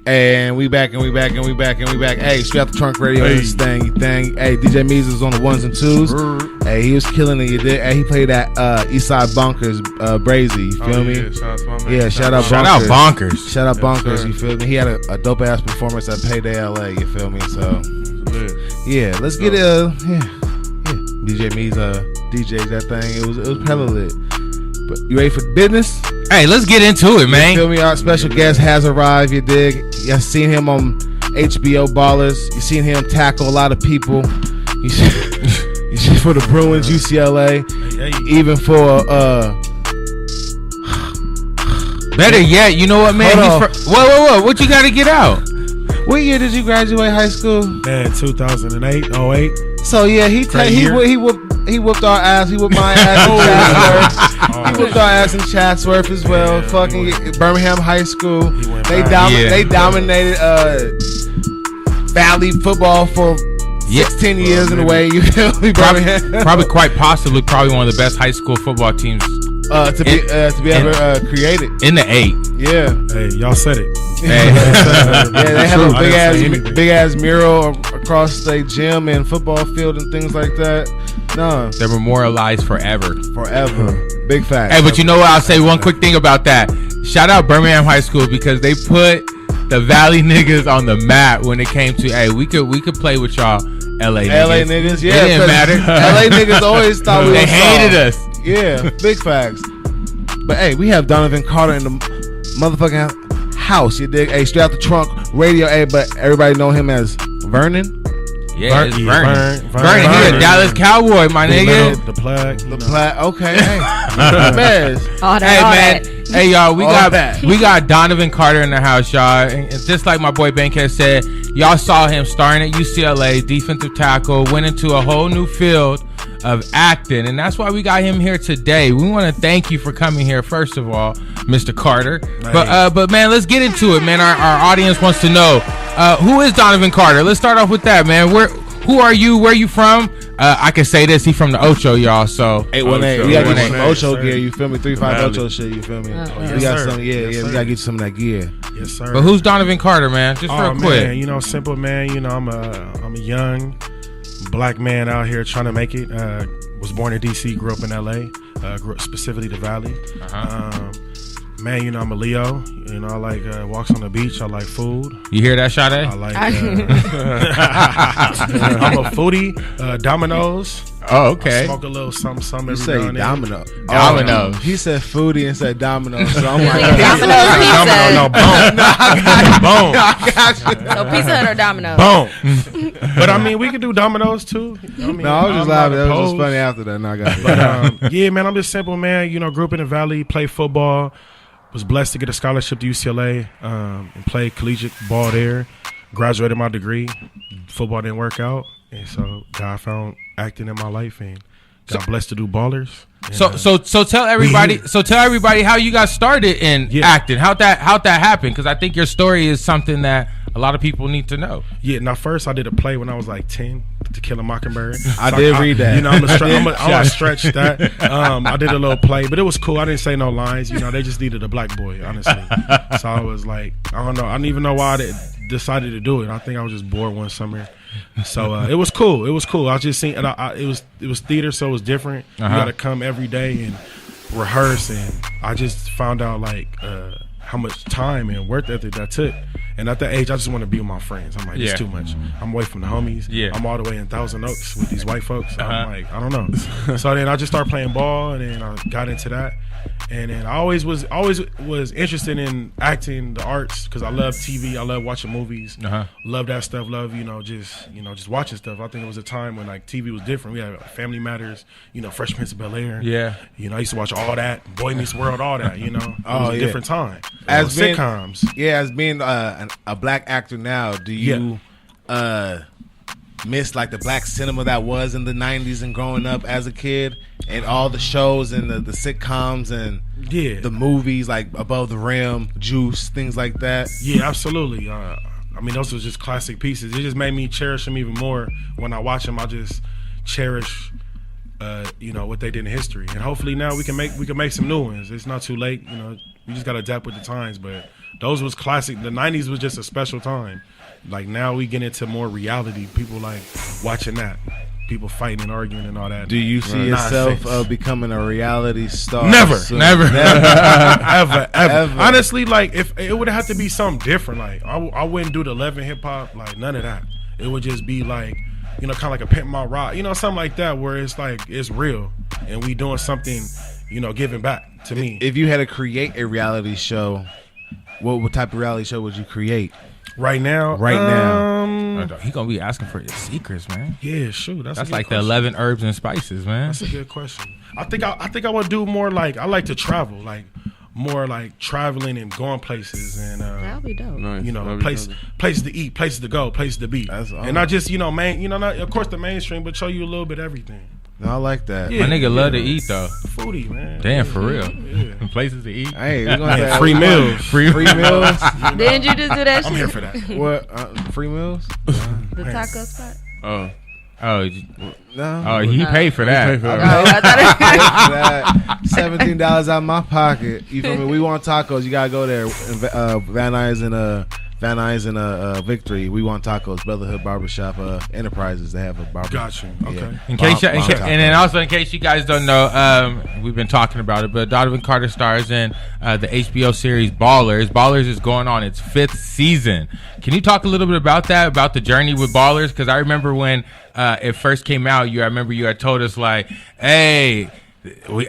And we back. Hey, Straight Out the Trunk Radio is thing. Hey, DJ Mees is on the ones and twos. Hey, he was killing it. You did. Hey, he played that Eastside Bonkers, Brazy. You feel me? Yeah, shout out Bonkers. Shout out Bonkers. You feel me? He had a dope ass performance at Payday LA. You feel me? So yeah, let's get it. DJ Mees DJs that thing. It was hella lit. But you ready for business? Hey, let's get into it, man. You feel me? Our special guest has arrived. You dig? You seen him on hboballers. You seen him tackle a lot of people. You see for the Bruins, UCLA, even for better yet, you know what, man? Whoa! What you got to get out? What year did you graduate high school? Man, 2008, 08. So yeah, he whooped our ass. He whooped my ass in Chatsworth. He whooped our ass in Chatsworth as well. Yeah, fucking Birmingham High School. They dominated Valley football for 16 years in a way. You feel me? Probably quite possibly one of the best high school football teams to be ever created in the 8. Yeah. Hey, y'all said it. Hey. They have a big ass mural across the gym and football field and things like that. No, they're memorialized forever. Big fact. Hey, but you know what? I'll say one quick thing about that. Shout out Birmingham High School because they put the Valley niggas on the map when it came to, hey, we could play with y'all LA niggas. Yeah, it didn't matter. LA niggas always thought we they hated us. Yeah, big facts. But hey, we have Donovan Carter in the motherfucking house. You dig? Hey, Straight Out the Trunk Radio. Hey, but everybody know him as Vernon. Yeah, it's Vernon. He a Dallas Cowboy, my nigga. The plaque. Okay. Hey, man. Hey, y'all. We got Donovan Carter in the house, y'all. And just like my boy Bankhead said, y'all saw him starting at UCLA, defensive tackle, went into a whole new field of acting, and that's why we got him here today. We want to thank you for coming here, first of all, Mr. Carter. Nice. But man, let's get into it, man. Our audience wants to know who is Donovan Carter. Let's start off with that, man. Who are you? Where are you from? I can say this. He from the Ocho, y'all. So 818. We gotta get some Ocho gear. You feel me? 35 Ocho shit. You feel me? We got some. Yeah. We gotta get some of that gear. Yes, sir. But who's Donovan Carter, man? Just real quick. Man, simple man. I'm a young black man out here trying to make it. Was born in DC, grew up in LA, grew up specifically the Valley. Man, I'm a Leo. I like walks on the beach. I like food. You hear that, Sade? I like. I'm a foodie. Dominoes. Oh, okay. I smoke a little something. You say domino. Dominoes. He said foodie and said dominoes. So I'm like, Domino's pizza. No, boom. Boom. I got you. So Pizza Hut or Domino's? Boom. But I mean, we could do Domino's too. I was just laughing. That was just funny after that. No, I got it. But yeah, man, I'm just simple, man. Grew up in the Valley, played football. Was blessed to get a scholarship to UCLA and play collegiate ball there. Graduated my degree. Football didn't work out, and so God found acting in my life, and got blessed to do ballers. And, so tell everybody how you got started in acting. How'd that happen? Because I think your story is something that a lot of people need to know. Yeah. Now, first I did a play when I was like 10, To Kill a Mockingbird. I did read that. I'm gonna stretch that. I did a little play, but it was cool. I didn't say no lines. They just needed a black boy, honestly. So I was like, I don't know. I don't even know why I decided to do it. I think I was just bored one summer. So it was cool. I just seen, and it was theater, so it was different. You got to come every day and rehearse, and I just found out how much time and work ethic that took. And at that age, I just want to be with my friends. I'm like, it's too much. I'm away from the homies. Yeah. I'm all the way in Thousand Oaks with these white folks. I'm like, I don't know. So then I just started playing ball, and then I got into that. And then I always was interested in acting, the arts, because I love TV. I love watching movies. Love that stuff. Love just watching stuff. I think it was a time when TV was different. We had Family Matters, Fresh Prince of Bel-Air. Yeah. I used to watch all that, Boy Meets World, all that. It was a different time. As sitcoms. As being a black actor now, do you miss the black cinema that was in the 90s and growing up as a kid, and all the shows and the sitcoms and the movies like Above the Rim, Juice, things like that? Yeah, absolutely. Those were just classic pieces. It just made me cherish them even more. When I watch them, I just cherish what they did in history, and hopefully now we can make some new ones. It's not too late. We just gotta adapt with the times, but those was classic. The 90s was just a special time. Like now we get into more reality. People like watching that. People fighting and arguing and all that. Do you see yourself becoming a reality star? Never. soon? Never. ever. Honestly, like if it would have to be something different. Like I wouldn't do the 11 hip hop. Like none of that. It would just be like, you know, kind of like a Pimp My Ride. You know, something like that where it's like it's real and we doing something, you know, giving back to me. If you had to create a reality show, what type of reality show would you create? Right now, He gonna be asking for your secrets, man. Yeah, shoot, that's like question. the 11 herbs and spices, man. That's a good question. I think I would do more like I like to travel, like more like traveling and going places and That'll be dope. Nice. you know, That'd be places to eat, places to go, places to be, That's and not just not of course the mainstream, but show you a little bit of everything. No, I like that. Yeah. My nigga love to eat though. Foodie, man. Damn, for real. Yeah. Places to eat. Hey, we're gonna have Free meals. Free meals. Didn't you just do that shit? I'm here for that. What? Free meals? The taco spot? Oh. No. He paid for that. Oh, I thought it $17 out of my pocket. You feel me? We want tacos. You gotta go there. Van Nuys and Victory. We want tacos. Brotherhood Barbershop Enterprises. They have a barber. Gotcha. Okay. In case, Bomb and then also in case you guys don't know, we've been talking about it, but Donovan Carter stars in the HBO series Ballers. Ballers is going on its 5th season. Can you talk a little bit about that, about the journey with Ballers? Because I remember when it first came out, I remember you had told us like, hey,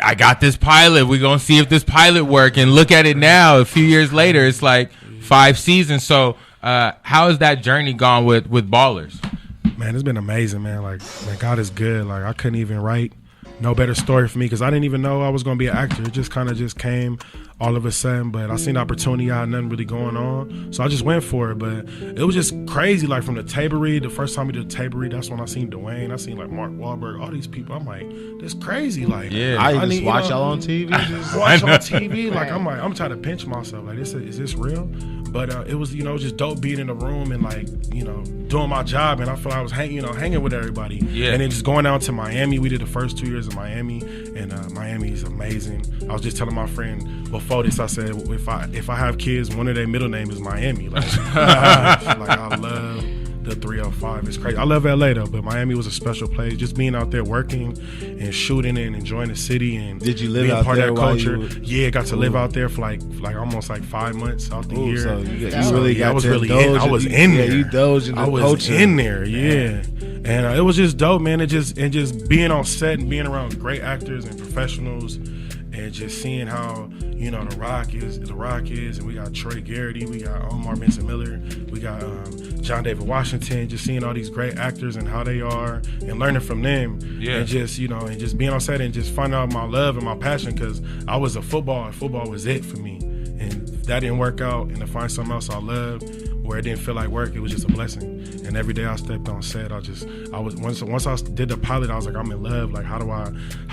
I got this pilot. We're going to see if this pilot work. And look at it now. A few years later, it's like 5 seasons. So how has that journey gone with Ballers? Man, it's been amazing, man. Like, man, God is good. Like, I couldn't even write no better story for me because I didn't even know I was going to be an actor. It just kind of just came all of a sudden. But I seen the opportunity. I had nothing really going on. So I just went for it. But it was just crazy. Like, from the table read, the first time we did the table read, that's when I seen Dwayne. I seen, like, Mark Wahlberg, all these people. I'm like, this crazy. Like, Yeah. I just watch y'all on TV. watch on TV. Like, I'm trying to pinch myself. Like, is this real? But it was, just dope being in the room and, like, doing my job. And I feel like I was hanging with everybody. Yeah. And then just going out to Miami. We did the first 2 years in Miami. And Miami is amazing. I was just telling my friend before this, I said, if I have kids, one of their middle name is Miami. Like, I love the 305. It's crazy. I love LA though, but Miami was a special place. Just being out there working and shooting and enjoying the city. And Did you live being out part there of that while culture? you- Yeah, got to live out there for like almost like 5 months out the year. So you So, really yeah, got I was to really indulge I was you- in yeah, there. you indulged in the I was culture. in there, yeah. And it was just dope, man. And just being on set and being around great actors and professionals, and just seeing how the Rock is, and we got Troy Garrity, we got Omar Benson Miller, we got John David Washington. Just seeing all these great actors and how they are, and learning from them, Yeah. and just being on set and just finding out my love and my passion because I was a football, and football was it for me, and that didn't work out, and to find something else I loved where it didn't feel like work, it was just a blessing. And every day I stepped on set, once I did the pilot, I was like, I'm in love. Like, how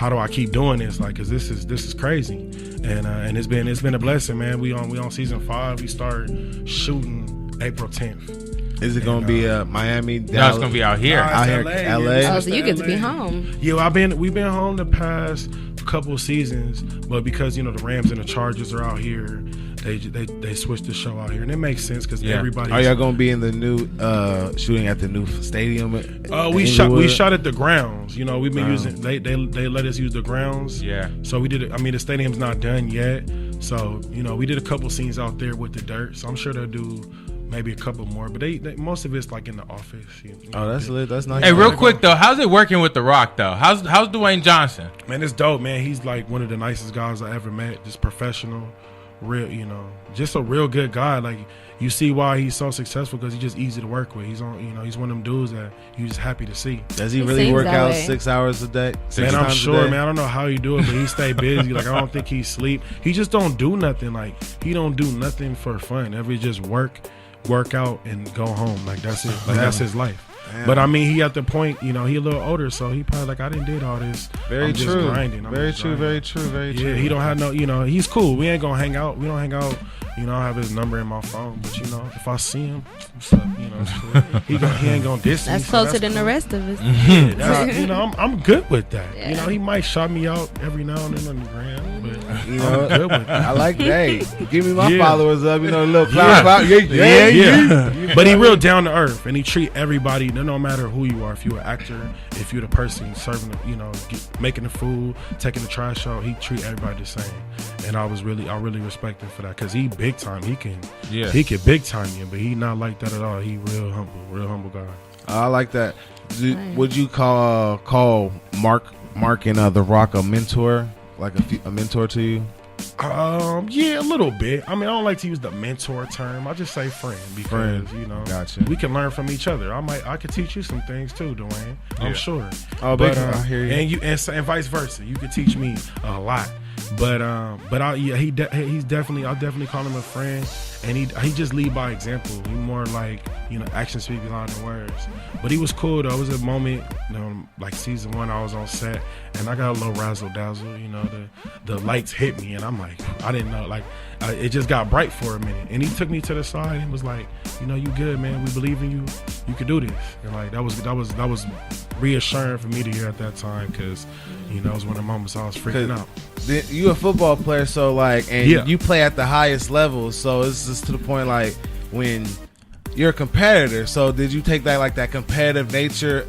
do I keep doing this? Like, cause this is crazy, and it's been a blessing, man. We on season 5. We start shooting April 10th. Is it gonna be Miami? No, it's Dallas? going to be out here. Nah, Out it's here, LA. LA? Yeah, Oh, it's so you get to be LA. home. Yeah, we've been home the past couple seasons, but because the Rams and the Chargers are out here, they switched the show out here, and it makes sense because Yeah. everybody. Are y'all gonna be in the new shooting at the new stadium? We shot at the grounds. We've been using. They let us use the grounds. Yeah. So we did it. I mean, the stadium's not done yet. So we did a couple scenes out there with the dirt. So I'm sure they'll do maybe a couple more. But they most of it's like in the office. Oh, that's lit. That's nice. Hey, real quick though, how's it working with The Rock though? How's Dwayne Johnson? Man, it's dope, man. He's like one of the nicest guys I ever met. Just professional, real, just a real good guy. Like, you see why he's so successful because he's just easy to work with. He's he's one of them dudes that you're just happy to see. Does he He really seems work that out way. 6 hours a day? Man, I'm times a sure, day? man. I don't know how he do it, but he stay busy. Like, I don't think he sleep. He just don't do nothing. Like, he don't do nothing for fun. Every just work out, and go home. Like, that's it. Like, that's his life. Damn. But I mean, he at the point, he a little older, so he probably like, I didn't did all this. Very I'm just true. grinding. I'm Very just true. grinding. Very true. Very Yeah, true. he don't have no, he's cool. We ain't gonna hang out. We don't hang out. I have his number in my phone, but if I see him, what's up? It's cool. He ain't gonna diss me. That's so closer than cool. the rest of us. Yeah, that's, I'm good with that. Yeah. He might shout me out every now and then on the gram, but with it. You know, I'm good with it. I like that. Give me my Yeah. followers up. You know, a little Yeah. cloud. Yeah. But he real down to earth, and he treat everybody, no matter who you are. If you're an actor, if you're the person serving, making the food, taking the trash out, he treat everybody the same. And I really respect him for that, because he big time. He can big time you, but he not like that at all. He real humble guy. I like that. Would you call Mark and The Rock a mentor, like a mentor to you? Yeah, a little bit. I mean, I don't like to use the mentor term. I just say friend, because Gotcha. we can learn from each other. I could teach you some things too, Dwayne. I'm sure. Oh, but I hear you. And vice versa. You could teach me a lot. But he's definitely, I'll definitely call him a friend. And he just lead by example. He more like, action speaks louder than words. But he was cool though. It was a moment, like season 1, I was on set and I got a little razzle dazzle. The lights hit me and I'm like, I didn't know. Like, it just got bright for a minute. And he took me to the side and was like, you good, man. We believe in you. You could do this. And like that was reassuring for me to hear at that time, because it was one of the moments I was freaking out. You a football player, so like, and you play at the highest level, so it's just to the point like when you're a competitor. So did you take that competitive nature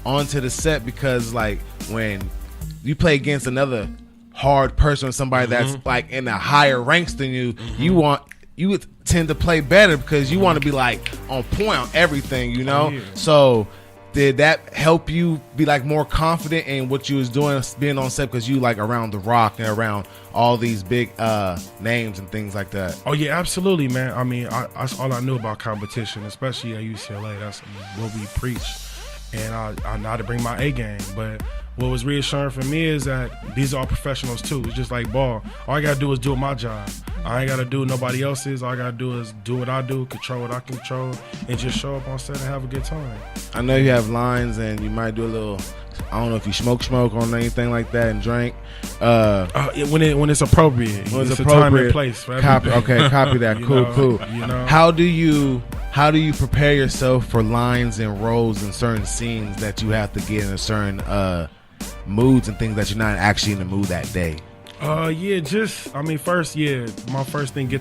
onto the set? Because like when you play against another hard person, somebody that's like in the higher ranks than you, you would tend to play better because you want to be like on point on everything, So did that help you be like more confident in what you was doing, being on set, because you like around The Rock and around all these big names and things like that? Oh yeah, absolutely, man. I mean, that's all I knew about competition, especially at UCLA. That's what we preach, and I know how to bring my A game. But what was reassuring for me is that these are all professionals too. It's just like ball. All I gotta do is do my job. I ain't gotta do nobody else's. All I gotta do is do what I do, control what I control, and just show up on set and have a good time. I know you have lines and you might do a little, I don't know if you smoke on anything like that and drink. When it's appropriate. When it's a time and place for everything. Copy that. Cool. How do you prepare yourself for lines and roles in certain scenes that you have to get in a certain moods and things that you're not actually in the mood that day? My first thing,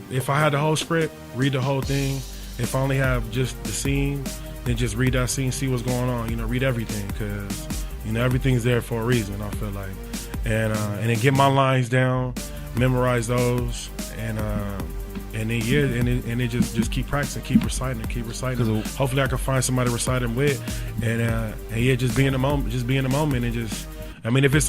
if I had the whole script, read the whole thing. If I only have just the scene, then just read that scene, see what's going on, read everything, because, everything's there for a reason, I feel like. And then get my lines down, memorize those, and then just keep practicing, keep reciting. Hopefully I can find somebody to recite them with, and just be in the moment, and just. I mean, if we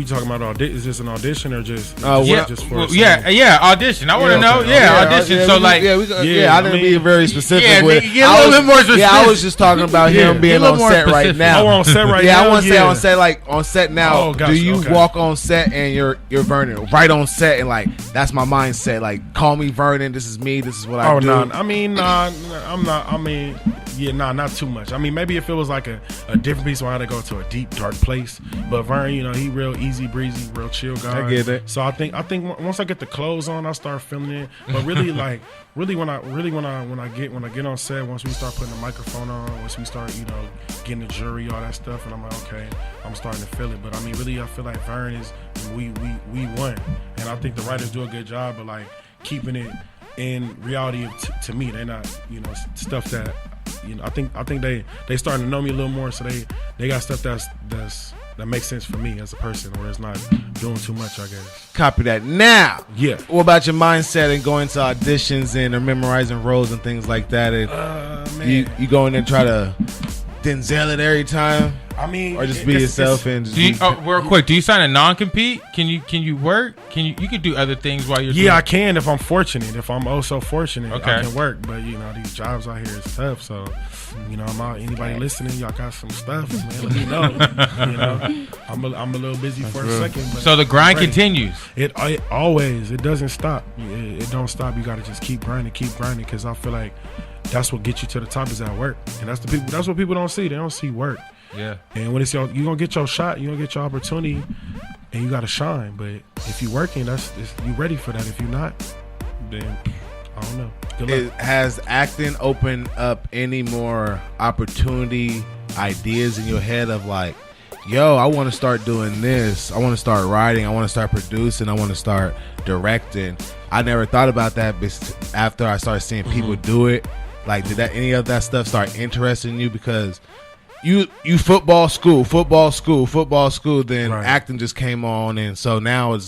talking about audition, is this an audition or just for audition. I want to know, audition. I didn't be very specific with it. Get a little bit more specific. Yeah, I was just talking about him being on set right now. Oh, we're on set right now. Yeah, I want to say on set, like on set now. Oh, gotcha, do you walk on set and you're Vernon right on set and like that's my mindset? Like, call me Vernon. This is me. This is what I do. Oh no, I mean, I'm not. I mean. Yeah, not too much. I mean, maybe if it was like a different piece where I had to go to a deep, dark place. But Vernon, he real easy breezy, real chill guy. I get it. So I think once I get the clothes on, I start feeling it. But really, when I get on set, once we start putting the microphone on, once we start, getting the jury, all that stuff, and I'm like, okay, I'm starting to feel it. But I mean, really, I feel like Vernon is we won, and I think the writers do a good job of like keeping it in reality to me. They're not, stuff that. I think they starting to know me a little more, so they got stuff that makes sense for me as a person, where it's not doing too much, I guess. Copy that. Now, yeah. What about your mindset and going to auditions and memorizing roles and things like that? And you go in there and try to Denzel it every time? I mean, or just be yourself and just real quick. Do you sign a non-compete? Can you work? You could do other things while you're. Yeah, I can if I'm fortunate. If I'm so fortunate, okay. I can work. But these jobs out here is tough. So, I'm out. Anybody listening, y'all got some stuff, man? Let me know. I'm a little busy for a second. But so the grind continues. It always. It doesn't stop. It don't stop. You got to just keep grinding, because I feel like that's what gets you to the top is at work, and that's what people don't see. They don't see work. Yeah. And when it's you're gonna get your shot, you're gonna get your opportunity, and you gotta shine. But if you're working, you ready for that. If you're not, then I don't know. Good luck. Has acting opened up any more opportunity ideas in your head of like, yo, I want to start doing this. I want to start writing. I want to start producing. I want to start directing. I never thought about that after I started seeing people do it. Like, did any of that stuff start interesting you? Because you football school, then acting just came on, and so now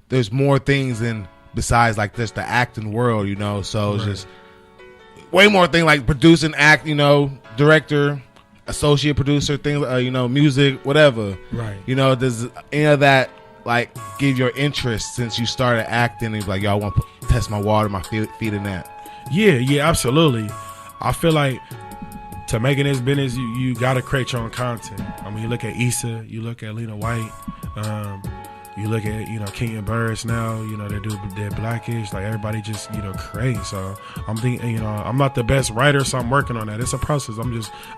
there's more things than besides like just the acting world, So it's just way more thing like producing, act, director, associate producer, things, music, whatever. Right. Does any of that like give your interest since you started acting? And like, yo, I want to test my water, my feet in that. Yeah, absolutely. I feel like to make it this business, you got to create your own content. I mean, you look at Issa, you look at Lena White, you look at, Kenyon Burris now, they do their Blackish, like everybody just, create. So I'm thinking, I'm not the best writer, so I'm working on that. It's a process.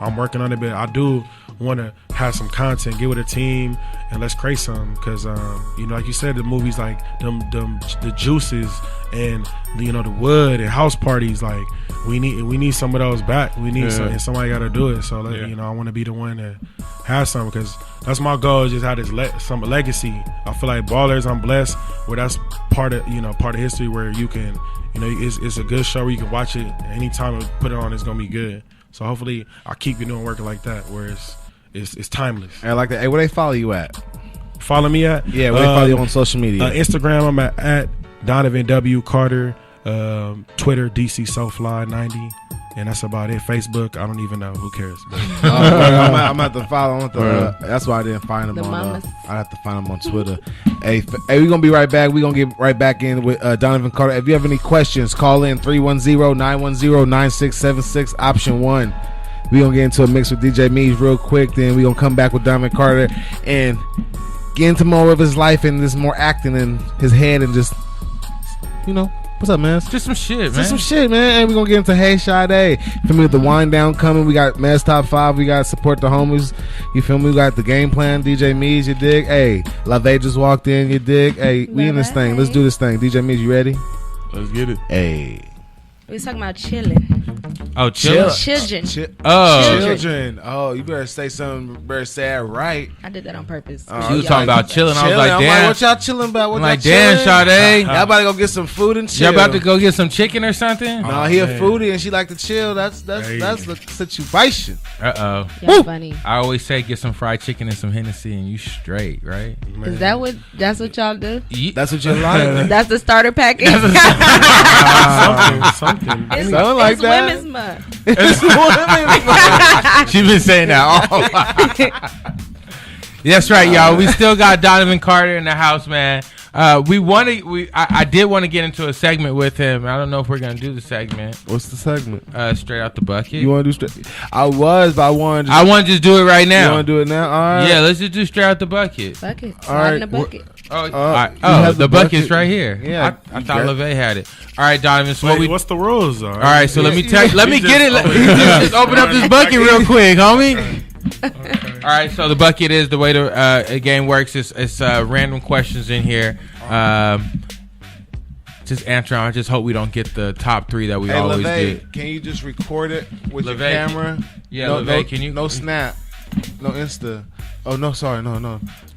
I'm working on it, but I do want to have some content, get with a team, and let's create some. Because, like you said, the movies like the Juices and, the Wood and House Parties, like we need some of those back. We need some, and somebody got to do it. So, I want to be the one that has some, because that's my goal, is just have this some legacy. I feel like Ballers, I'm blessed where that's part of history where you can, it's a good show where you can watch it anytime and put it on, it's gonna be good. So hopefully I keep doing working like that where it's timeless. I like that. Hey, where they follow you at? Follow me at? Yeah, where they follow you on social media? Instagram, I'm at Donovan W. Carter. Twitter, DC Soulfly 90. And that's about it. Facebook, I don't even know. Who cares? I'm at the follow. That's why I didn't find them on. I have to find them on Twitter. Hey, we're gonna be right back. We're gonna get right back in with Donovan Carter. If you have any questions, call in 310-910-9676, option 1. We're gonna get into a mix with DJ Mees real quick. Then we're gonna come back with Donovan Carter and get into more of his life and this more acting in his head and just, what's up, man? Just some shit, man. Just some shit, man. And we're going to get into Hey Sade. Feel me? With the wind down coming. We got Mez Top 5. We got Support the Homies. You feel me? We got the game plan. DJ Mees, you dig? Hey, LaVey just walked in. You dig? Hey, we in this thing. Let's do this thing. DJ Mees, you ready? Let's get it. Hey. We was talking about chilling. Oh, chilling? Children. Children. Oh, you better say something. Better say it right. I did that on purpose. She was talking about chilling. I was like, damn. What y'all chilling about? I'm like, damn, Sade. Y'all about to go get some food and chill. Y'all about to go get some chicken or something? No, he a foodie and she like to chill. That's the situation. Uh-oh. Y'all funny. I always say get some fried chicken and some Hennessy and you straight, right? Is that's what y'all do? That's what you like? That's the starter package? Something. It's like that. Women's Month. She been saying that all. That's right, y'all. We still got Donovan Carter in the house, man. I did want to get into a segment with him. I don't know if we're gonna do the segment. What's the segment? Straight out the bucket. You want to do straight? I want to just do it right now. You want to do it now? All right. Yeah, let's just do straight out the bucket. Bucket. All right. In a bucket. The bucket's right here. Yeah, I thought LaVey had it. All right, Donovan. So what's the rules? All right, so let me tell you. Let me get it. Just open up this bucket real quick, homie. Okay. All right, so the bucket is the way the game works. It's random questions in here. Just answer. I just hope we don't get the top 3 that we always get. Can you just record it with your camera? Yeah, LaVey, can you? No Snap, no Insta. Oh no, sorry, no.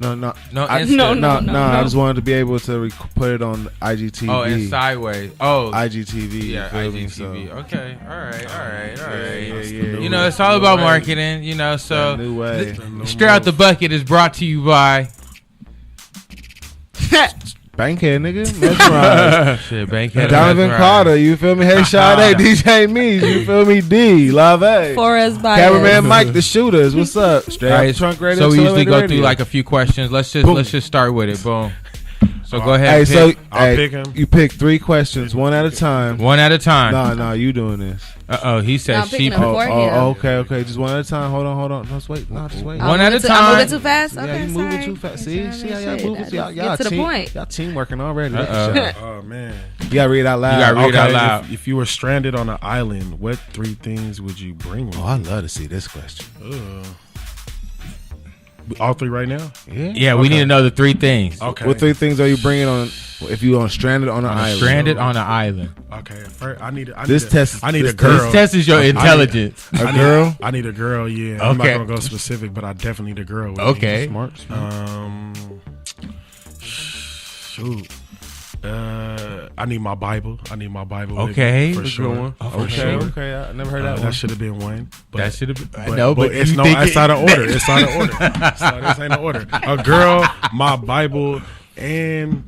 Insta. No. I just wanted to be able to put it on IGTV. Oh, and sideways. Oh, IGTV. Yeah, IGTV. So. Okay, all right. Yeah. It's all about marketing. So new way. Straight Out the Bucket is brought to you by. Bankhead, nigga. Mesmerized. Shit, Bankhead. Donovan Carter, you feel me? Hey, Sade, DJ Mees, you feel me? D, LaVey. Forrest Bias. Cameraman Mike, the shooters. What's up? Straight Out the Trunk Radio. So we usually go through like a few questions. Let's just start with it. Boom. So go ahead. Hey, I'll pick him. You pick 3 questions, one at a time. One at a time. No, you doing this. He said she. Okay. Just one at a time. Hold on. Just wait. Just wait. One at a time. I'm moving too fast. Okay, yeah, you moving too fast. See how y'all moving? Y'all get to the point. Y'all team working already. Oh man. You gotta read it out loud. If you were stranded on an island, what 3 things would you bring with you? I'd love to see this question. All 3 right now? Yeah. Yeah, we need to know the 3 things. Okay. What 3 things are you bringing on If you on stranded on an island. Stranded on an island. Okay, first, I need a This girl. This test is your intelligence. A girl? I need a girl. Yeah, I'm not Okay. gonna go specific, but I definitely need a girl. With Okay. me. Smart. Shoot. I need my Bible. With Okay. me, for That's a sure. good one. For sure. Okay. I never heard That should have been one. But, That should have been. I but, know, but it's you no. think It's out of order. It's out of order. So this ain't no order. A girl, my Bible, and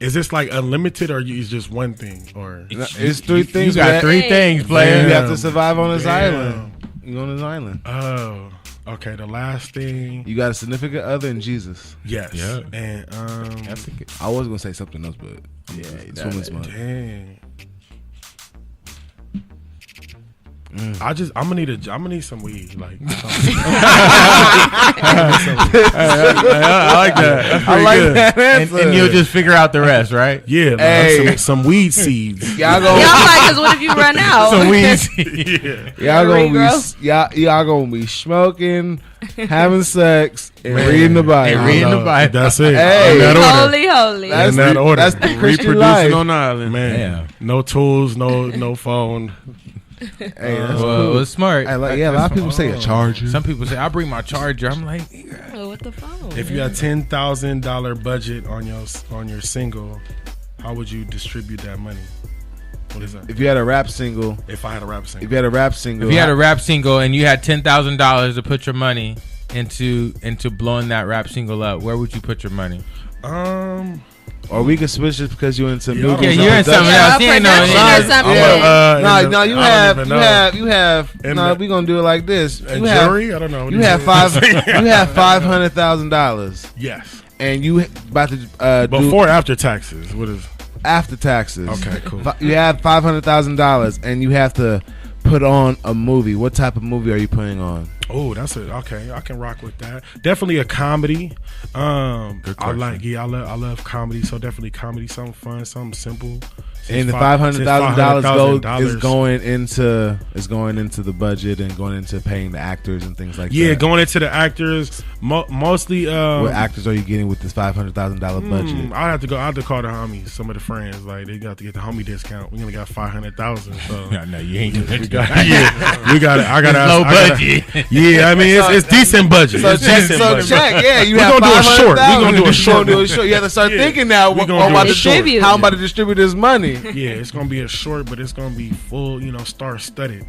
is this like unlimited or is just one thing? Or It's three things. You got man. three things, You player. have to survive on this Damn. island. You on this island. oh, okay. The last thing. You got a significant other in Jesus. Yes. Yeah. And I was gonna say something else, but swimming smart. dang. I'm gonna need some weed, like. I like that. I like that And answer. you'll just figure out the rest, right? Yeah, like Hey. some weed seeds. y'all Yeah, gonna I'm like, because what if you run out? Some weeds. Yeah. y'all gonna be smoking, having sex, and reading the Bible. And reading the Bible. That's it. Hey. In that order. Holy, holy. That's In that the, order. That's the Christian Reproducing life. on the island. Man, Yeah. no tools, no phone. Hey, that's Well, cool. it's smart. I like, yeah, a lot of people say a charger. Some people say I bring my charger. I'm like, Oh, what the phone? If you had $10,000 budget on your single, how would you distribute that money? What is that? If you had a rap single, If I had a rap if single, you had a rap single, if you had a rap single and you had $10,000 to put your money into blowing that rap single up, where would you put your money? or we can switch it because you're into music. Yeah, you're in something Yeah, else. You ain't production know. or something. No, you have. No, we gonna do it like this. a You have. jury? I don't know. You have $500,000, Yes. and you about to do Before or after taxes? What is? after taxes. Okay, cool. You have $500,000, and you have to put on a movie. What type of movie are you putting on? Oh, that's it. Okay, I can rock with that. Definitely a comedy. I love comedy. So definitely comedy, something fun, something simple. And the $500,000 is going into the budget and going into paying the actors and things like that. Yeah, going into the actors. Mostly. What actors are you getting with this $500,000 budget? I have to call the homies, some of the friends. Like they got to get the homie discount. We only got 500,000. So No, you ain't doing we got I got low budget. Yeah, I mean it's decent budget. So It's decent budget. check. Yeah, you We have gonna do a short. We gonna do a $500,000. short. You gonna do a short. You have to start Yeah. thinking now. We What gonna do about a the short. Distribute. How I'm about to distribute this money? Yeah, it's gonna be a short, but it's gonna be full, star studded.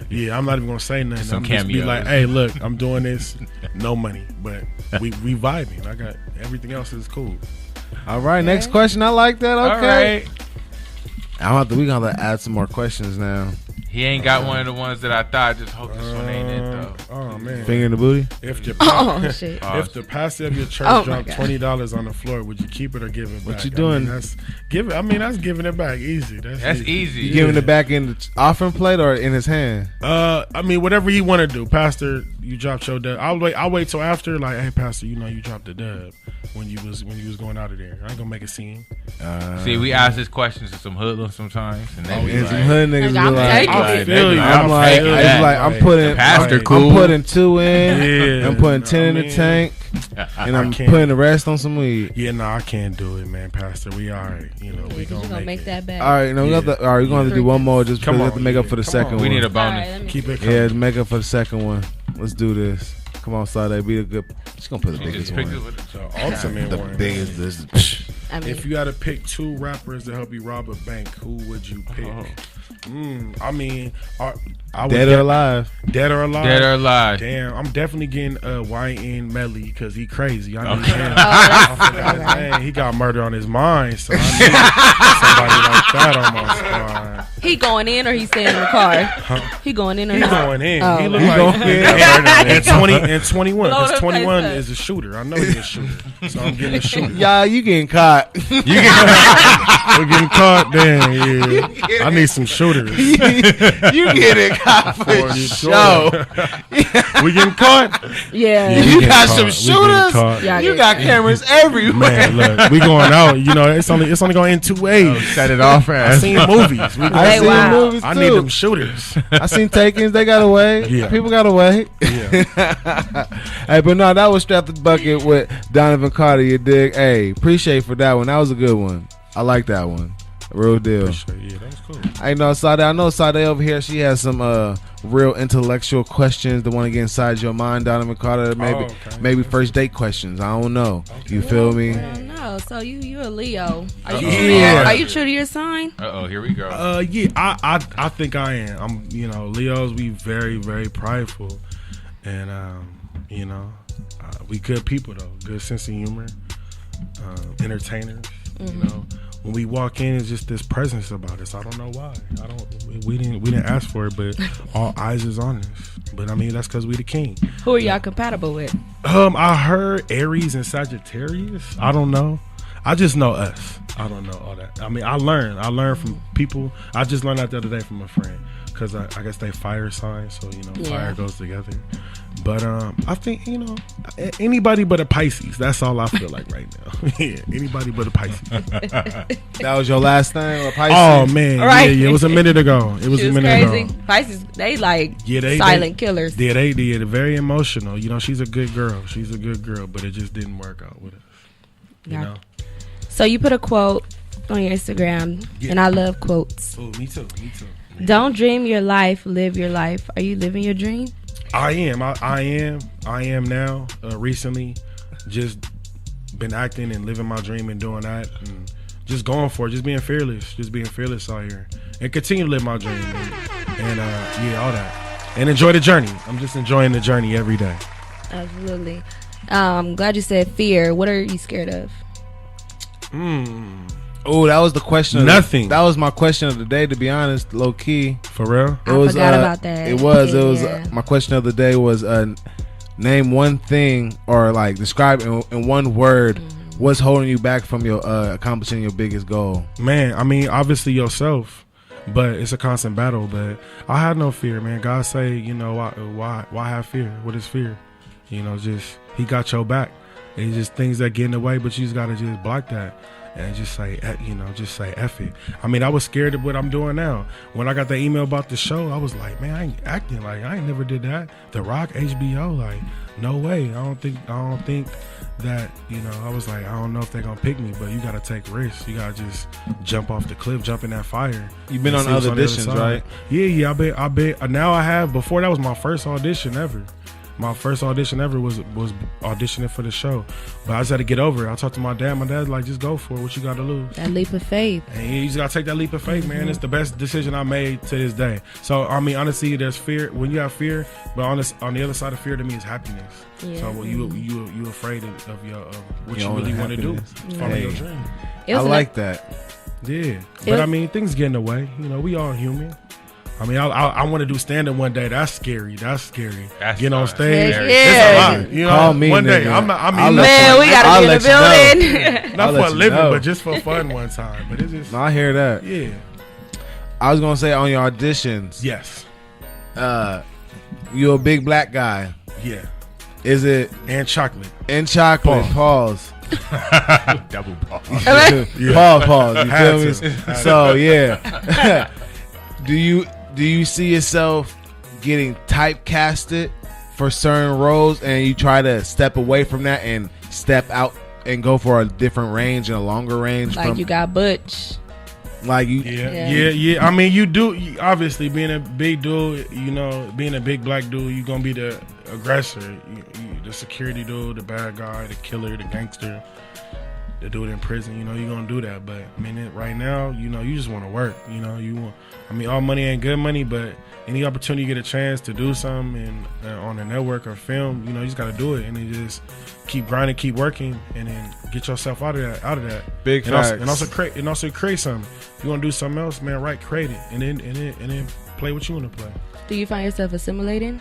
Yeah, I'm not even gonna say nothing. Some I'm just be cameos. like, hey, look, I'm doing this, no money, but we vibing. I got everything else is cool. All right, next question. I like that. All Okay. right. We gonna add some more questions now. He ain't got one of the ones that I thought. Just hope this one ain't it though. Oh man, Finger in the booty. if the Oh, shit. if the pastor of your church Oh, my dropped God. $20 on the floor, would you keep it or give it back? What you doing? That's giving it back easy. That's easy. You giving it back in the offering plate or in his hand? I mean, whatever you want to do, Pastor. You dropped your dub. I'll wait till after. Like, hey, Pastor, you dropped the dub when you was going out of there. I ain't gonna make a scene. See, we ask this question to some hoodlums sometimes, and they be And like, some hood niggas be I'm like, taking I it. feel you. I'm like, I'm putting, pastor I'm cool. putting 2 in. Yeah, I'm putting 10 in I the mean, tank, and I'm can't. putting the rest on some weed. Yeah, no, I can't do it, man, Pastor. We all right. We You gonna gonna make it. that back. All right, no, we're gonna have to do one more just Come because we have to on, make up yeah. for the Come second on. one. we need a All right, bonus. let me Keep it Yeah, coming. to make up for the second one. Let's do this. Come on, Sade, be a good. She's gonna put the She biggest just picked it one. with The ultimate The one. biggest. This. I mean, If you had to pick 2 rappers to help you rob a bank, who would you pick? I mean, I would Dead or alive? Dead or alive? Dead or alive. Damn, I'm definitely getting YN Melly because he crazy. I need Okay. him. that's- I forgot his name. He got murder on his mind, so I need somebody like that on my squad. he going in or he staying in the car? He going in or He's not? going in. Oh. He look He like going in. and 21. Blow Because the 21 place up. is a shooter. I know he's a shooter, so I'm getting a shooter. Yeah, you getting caught. we're getting caught, then yeah. I need some shooters. You get it, caught for sure. We getting caught. Yeah. You got some shooters. Yeah, You got cameras everywhere. Man, look, we going out. You know, it's only going in 2 ways. Set it off I fast. seen movies. I seen wow. movies too. I need them shooters. I seen Takings. They got away. Yeah. People got away. Yeah. Hey, but no, that was Strap the Bucket with Donovan Carter. You dig? Hey, appreciate for that one. That was a good one. I like that one. Real deal. Yeah, that was cool. I know Sade. I know Sade over here. She has some real intellectual questions that want to get inside your mind, Donovan Carter. Maybe first date questions. I don't know. Okay. You feel me? I don't know. So you a Leo? Are you true to your sign? Here we go. Yeah, I think I am. I'm. You know, Leos, we very, very prideful, and you know, we good people though. Good sense of humor, entertainers. You know. When we walk in, it's just this presence about us. I don't know why. We didn't ask for it, but all eyes is on us. But I mean, that's because we the king. Who are y'all compatible with? I heard Aries and Sagittarius. I don't know. I just know us. I don't know all that. I mean, I learned from people. I just learned that the other day from a friend because I guess they fire signs, so you know, fire goes together. But I think, you know, anybody but a Pisces. That's all I feel like right now. Yeah, anybody but a Pisces. That was your last thing, or Pisces? Oh man, Right. yeah, it was a minute ago. It was a minute crazy. ago. Pisces, they like they silent killers. Yeah, they did. Very emotional. You know, she's a good girl. She's a good girl, but it just didn't work out with us. You know. So you put a quote on your Instagram, and I love quotes. Oh, me too. Don't dream your life, live your life. Are you living your dream? I am. I am now. Recently, just been acting and living my dream and doing that, and just going for it. Just being fearless out here, and continue to live my dream, and yeah, all that, and enjoy the journey. I'm just enjoying the journey every day. Absolutely. Glad you said fear. What are you scared of? Oh, that was the question. Nothing. That was my question of the day, to be honest, low key. For real? I forgot about that. It was. Yeah. My question of the day was name one thing, or like describe in one word what's holding you back from your accomplishing your biggest goal. Man, I mean, obviously yourself, but it's a constant battle. But I have no fear, man. God say, you know, why have fear? What is fear? You know, just He got your back. It's just things that get in the way, but you just gotta just block that. And just say, you know, just say F it. I mean, I was scared of what I'm doing now. When I got the email about the show, I was like, man, I ain't acting like I ain't never did that. The Rock, HBO, like, no way. I don't think that, you know, I was like, I don't know if they're gonna pick me, but you gotta take risks. You gotta just jump off the cliff, jump in that fire. You've been on other auditions, right? Yeah, I bet. Now I have. Before, that was my first audition ever. My first audition ever was auditioning for the show, but I just had to get over it. I talked to my dad. My dad's like, just go for it. What you got to lose? That leap of faith. And you just got to take that leap of faith, man. It's the best decision I made to this day. So, I mean, honestly, there's fear. When you have fear, but on the other side of fear to me is happiness. Yeah. So, well, you afraid of what you really want to do. Follow your dream. I like that. Yeah. But, I mean, things get in the way. You know, we all human. I mean, I want to do stand-up one day. That's scary. Get on stage. Yeah. It's a lot. You know, call me, one day. nigga. Man, we gotta be in the building. Not for a living, but just for fun one time. But it's just. No, I hear that. Yeah. I was gonna say on your auditions. Yes. You're a big black guy. Yeah. Is it and chocolate? And chocolate. Pause. Double pause. Pause. You feel me? So yeah. Do you see yourself getting typecasted for certain roles, and you try to step away from that and step out and go for a different range and a longer range? Like you got Butch. Like you, yeah. I mean, you do. Obviously, being a big dude, you know, being a big black dude, you're gonna be the aggressor, the security dude, the bad guy, the killer, the gangster, the dude in prison. You know, you're gonna do that. But I mean, right now, you know, you just want to work. You know, you want. I mean, all money ain't good money, but any opportunity you get a chance to do something on a network or film, you know, you just got to do it, and then just keep grinding, keep working, and then get yourself out of that. Big facts. And also create something. If you want to do something else, man, create it, and then play what you want to play. Do you find yourself assimilating?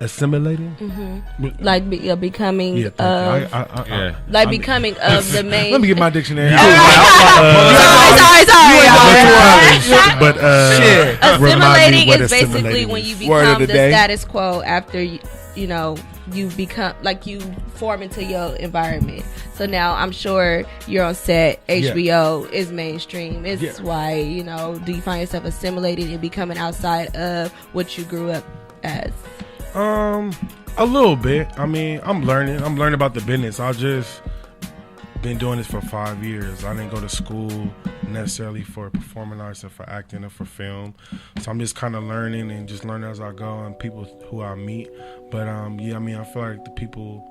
Assimilating? Like becoming Yeah, thank you. like becoming of the main. Let me get my dictionary. Sorry. But Shit. Assimilating what is basically assimilating when you is. Word of become the the day. status quo after you know you become like you form into your environment. So now I'm sure you're on set. HBO is mainstream. It's why do you find yourself assimilating and becoming outside of what you grew up as? A little bit. I mean, I'm learning about the business. I just been doing this for 5 years. I didn't go to school necessarily for performing arts and for acting or for film. So I'm just kind of learning and just learning as I go and people who I meet. But I mean, I feel like a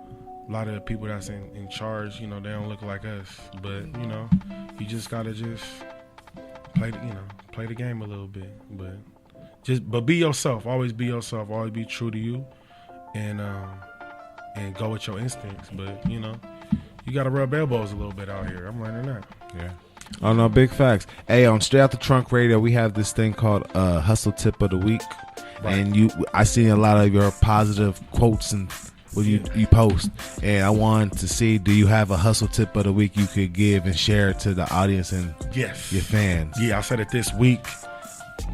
lot of the people that's in charge, they don't look like us. But, you just gotta just play the game a little bit. But be yourself. Always be yourself. Always be true to you. And go with your instincts. But, you got to rub elbows a little bit out here. I'm learning that. Yeah. Oh, no, big facts. Hey, on Straight Out the Trunk Radio, we have this thing called Hustle Tip of the Week. Right. And I seen a lot of your positive quotes and what you post. And I wanted to see, do you have a hustle tip of the week you could give and share to the audience and your fans? Yeah, I said it this week.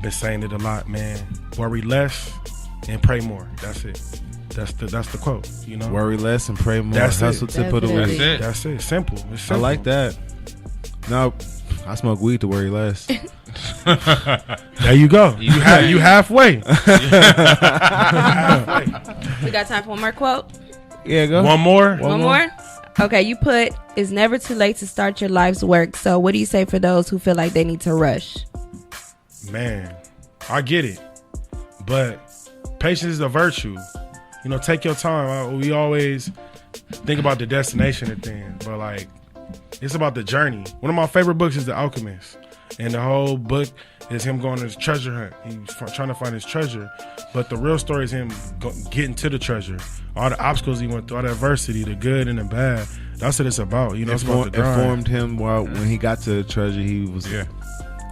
Been saying it a lot, man. Worry less and pray more. That's it. That's the quote. Worry less and pray more. That's hustle tip of the week. That's it. Simple. It's simple. I like that. No, I smoke weed to worry less. There you go. You halfway. We got time for one more quote. Yeah, go. One more. One more. Okay, you put, it's never too late to start your life's work. So what do you say for those who feel like they need to rush? Man, I get it. But patience is a virtue. Take your time. We always think about the destination of things, but like it's about the journey. One of my favorite books is The Alchemist, and the whole book is him going on his treasure hunt. He's trying to find his treasure, but the real story is him getting to the treasure. All the obstacles he went through, all the adversity, the good and the bad. That's what it's about. It's about the grind. Informed him when he got to the treasure, he was a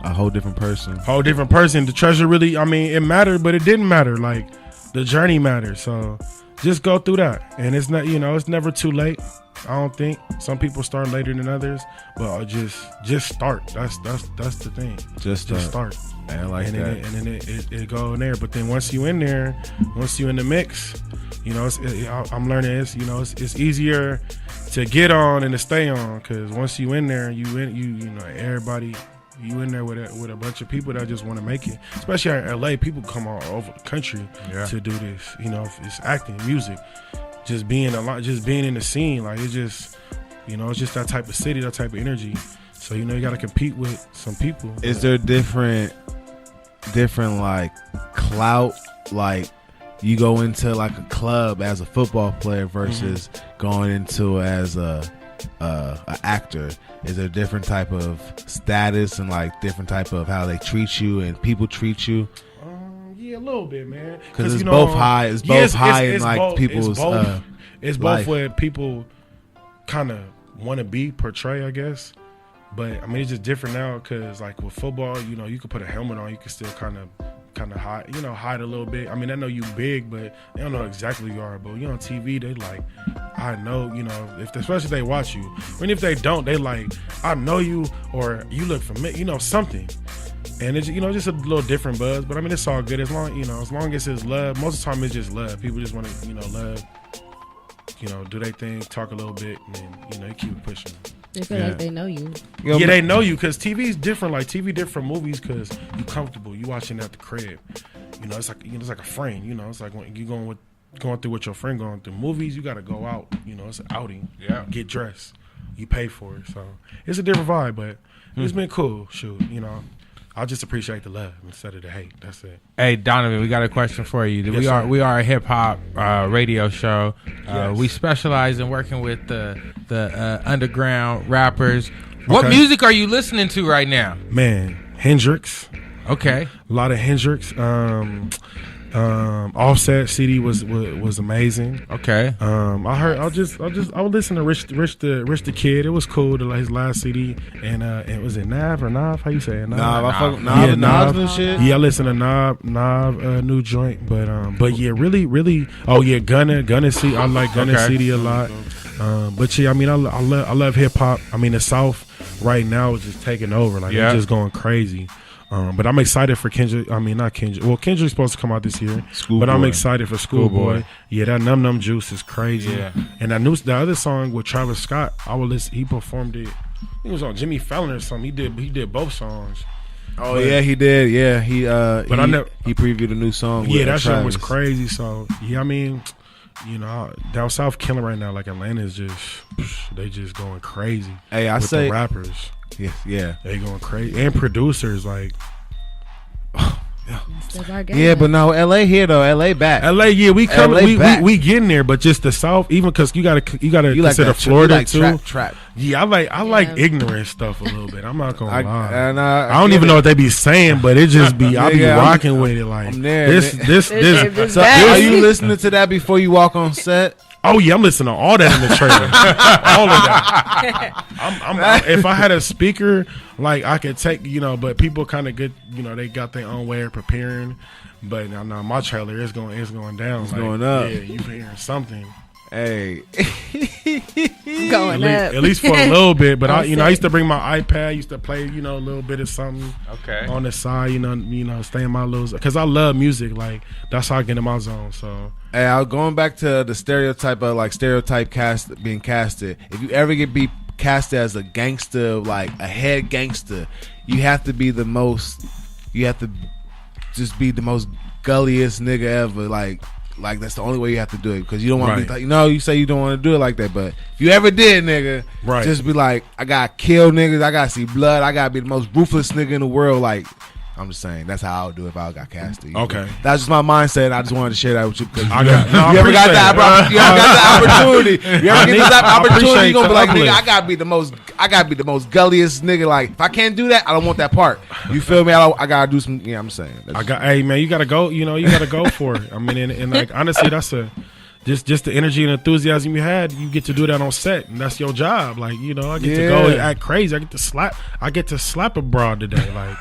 whole different person. The treasure really, it mattered, but it didn't matter. Like the journey matters. So just go through that, and it's not, it's never too late. I don't think. Some people start later than others, but just start. That's the thing. Just start. I like that. And then it go in there. But then once you in there, once you in the mix, I'm learning it's easier to get on and to stay on, because once you in there, everybody. You in there with a bunch of people that just want to make it. Especially in LA, people come all over the country to do this. It's acting, music, just being in the scene. Like it's just that type of city, that type of energy. So you got to compete with some people. Is there different like clout? Like you go into like a club as a football player versus going into as a actor. Is there a different type of status and like different type of how they treat you and people treat you? Yeah, a little bit, man. Because it's both high. It's both high in like both, people's. It's both what people kind of want to portray, I guess. But it's just different now because like with football, you could put a helmet on, you can still kind of hide, hide a little bit. I know you big, but they don't know exactly who you are. But on TV, they like, I know, especially if they watch you. Even if they don't, they like, I know you, or you look familiar, something. And it's just a little different buzz. But it's all good as long as it's love. Most of the time it's just love. People just want to love, do their thing, talk a little bit, and then you keep it pushing. They feel like they know you. Yeah, they know you because TV is different. Like TV different from movies because you comfortable. You watching at the crib. It's like a friend. It's like when you going through what your friend going through. Movies, you got to go out. It's an outing. Yeah. Get dressed. You pay for it. So it's a different vibe, but it's been cool. Shoot, I just appreciate the love instead of the hate. That's it. Hey, Donovan, we got a question for you. Yes, we are a hip hop radio show. Yes. We specialize in working with the underground rappers. What music are you listening to right now? Man, Hendrix. Okay. A lot of Hendrix. Offset CD was amazing. Okay. I would listen to Rich the Kid. It was cool. His last CD, and it was it Nav or Nav? How you say it? Nav. Nav and shit. Yeah, I listen to Nav new joint, but yeah, really. Oh yeah, Gunna CD. I like Gunna CD a lot. But yeah, I mean, I love hip hop. I mean, the South right now is just taking over. Like they're just going crazy. But I'm excited for Kendrick. I mean, not Kendrick. Well, Kendrick's supposed to come out this year. But I'm excited for Schoolboy. Yeah, that Num Num Juice is crazy. Yeah. And the other song with Travis Scott, I will listen. He performed it. I think it was on Jimmy Fallon or something. He did both songs. Oh yeah, he did. Yeah, he previewed a new song. Yeah, that song was crazy. So yeah, I mean, you know, down south killing right now. Like Atlanta is they just going crazy. Hey, with the rappers. Yeah, they going crazy, and producers like. Yeah, but no, LA here though. LA back. LA, yeah, we coming. We getting there, but just the South, even because you gotta consider like Florida too. Trap. Yeah, I like ignorant stuff a little bit. I'm not gonna lie. I don't even know what they be saying, but it just be I be rocking with it. Like I'm there. This. So are you listening to that before you walk on set? Oh yeah, I'm listening to all that in the trailer. All of that. If I had a speaker, like I could take, but people kind of get, they got their own way of preparing. But now my trailer is going down. It's going up. Yeah, you hearing something. Hey, going up. At least for a little bit. But I used to bring my iPad, used to play, a little bit of something. Okay. On the side, stay in my little, because I love music. Like that's how I get in my zone. So. Hey, I was going back to the stereotype being casted. If you ever be casted as a gangster, like a head gangster, you have to be the most. You have to just be the most gulliest nigga ever. Like that's the only way you have to do it, because you don't want to be like, you say you don't want to do it like that, but if you ever did, nigga, just be like, I gotta kill niggas, I gotta see blood, I gotta be the most ruthless nigga in the world. Like, I'm just saying, that's how I would do it if I got casted. Okay, that's just my mindset. I just wanted to share that with you, because you ever got the opportunity. You ever get that opportunity, you gonna be like, nigga, I gotta be the most gulliest nigga. Like, if I can't do that, I don't want that part. You feel me? I gotta do some. Yeah, I'm saying. Hey man, you gotta go. You gotta go for it. I mean, and like honestly, that's just the energy and enthusiasm you had. You get to do that on set, and that's your job. Like, I get to go and act crazy. I get to slap a broad today. Like.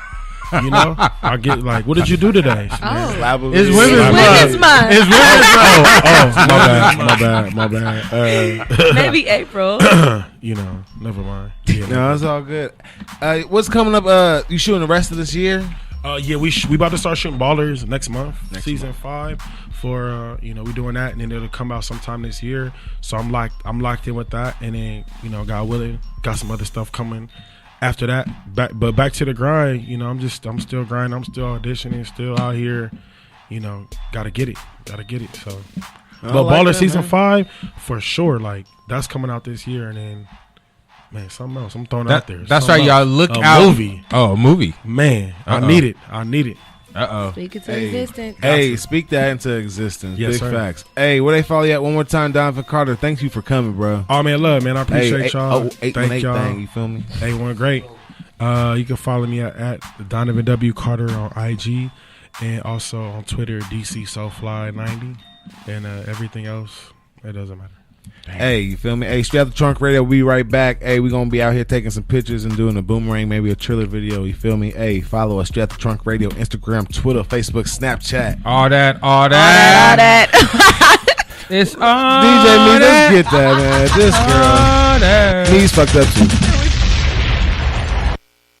I get like, what did you do today? It's Women's Month. It's Women's Month. My bad. Maybe April. Never mind. Yeah, no, it's all good. What's coming up? You shooting the rest of this year? Yeah, we about to start shooting Ballers next month, season 5. For we doing that, and then it'll come out sometime this year. So I'm locked in with that, and then God willing, got some other stuff coming. After that, back to the grind. I'm still grinding. I'm still auditioning. Still out here. Gotta get it. So, but Baller season 5 for sure. Like that's coming out this year, and then man, something else I'm throwing out there. That's right, y'all. Look out. Movie. Oh, a movie. Man, I need it. Speak it to existence. Hey, speak that into existence. Yes, Big sir. facts. Hey, where they follow you at? One more time, Donovan Carter. Thank you for coming, bro. Oh man, love, man. I appreciate y'all. Thank y'all. Thing, you feel me? Hey, one great. You can follow me at Donovan W Carter on IG, and also on Twitter DC Soulfly90, and everything else. It doesn't matter. Damn. Hey, you feel me? Hey, Str8OutDaTrunk Radio. We'll be right back. Hey, we're gonna be out here taking some pictures and doing a boomerang, maybe a Triller video. You feel me? Hey, follow us, Str8OutDaTrunk Radio, Instagram, Twitter, Facebook, Snapchat. All that. It's DJ me, let's get that, man. This girl, knees fucked up too.